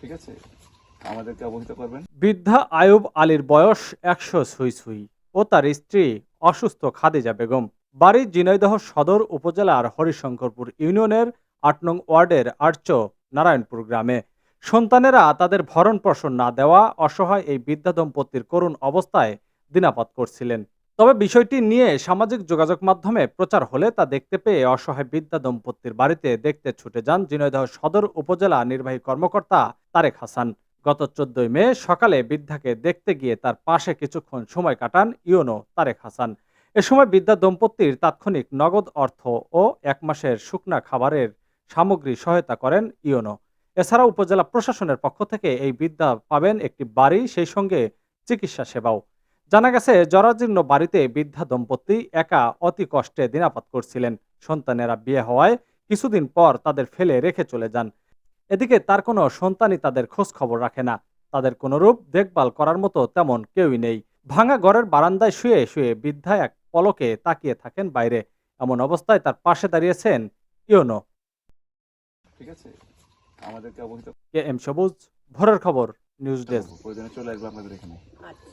ঠিক আছে, আমাদেরকে অবহিত করবেন। বৃদ্ধা আয়ুব আলীর বয়স ১০০ ছুঁই ছুঁই ও তার স্ত্রী অসুস্থ খাদিজা বেগম। বাড়ি ঝিনাইদহ সদর উপজেলার হরিশঙ্করপুর ইউনিয়নের ৮ নং ওয়ার্ডের আর্চ নারায়ণপুর গ্রামে। সন্তানেরা তাদের ভরণ পোষণ না দেওয়া অসহায় এই বৃদ্ধা দম্পতির করুণ অবস্থায় দিনাপাত করছিলেন। তবে বিষয়টি নিয়ে সামাজিক যোগাযোগ মাধ্যমে প্রচার হলে তা দেখতে পেয়ে অসহায় বৃদ্ধা দম্পতির বাড়িতে দেখতে ছুটে যান ঝিনাইদহ সদর উপজেলা নির্বাহী কর্মকর্তা তারেক হাসান। গত ১৪ মে সকালে বৃদ্ধাকে দেখতে গিয়ে তার পাশে কিছুক্ষণ সময় কাটান ইউনো তারেক হাসান। এ সময় বৃদ্ধা দম্পতির তাৎক্ষণিক নগদ অর্থ ও ১ মাসের শুকনা খাবারের সামগ্রী সহায়তা করেন ইউনো। এছাড়া উপজেলা প্রশাসনের পক্ষ থেকে এই বৃদ্ধা পাবেন একটি বাড়ি, সেই সঙ্গে চিকিৎসা সেবাও। জানা গেছে, জরাজীর্ণ বাড়িতে বৃদ্ধা দম্পতি একা অতি কষ্টে দিনাপাত করছিলেন। সন্তানেরা বিয়ে হওয়ায় কিছুদিন পর তাদের ফেলে রেখে চলে যান। এদিকে তার কোনো সন্তানই তাদের খোঁজ খবর রাখে না। তাদের কোনরূপ দেখভাল করার মতো তেমন কেউই নেই। ভাঙা ঘরের বারান্দায় শুয়ে শুয়ে বৃদ্ধা এক পলকে তাকিয়ে থাকেন বাইরে। এমন অবস্থায় তার পাশে দাঁড়িয়েছেন ইউনো। ঠিক আছে, আমাদেরকে অবহিত। কে এম সবুজ, ভোরের খবর, নিউজ ডেস্ক। প্রয়োজনে চলে আসবো আপনাদের এখানে। আচ্ছা।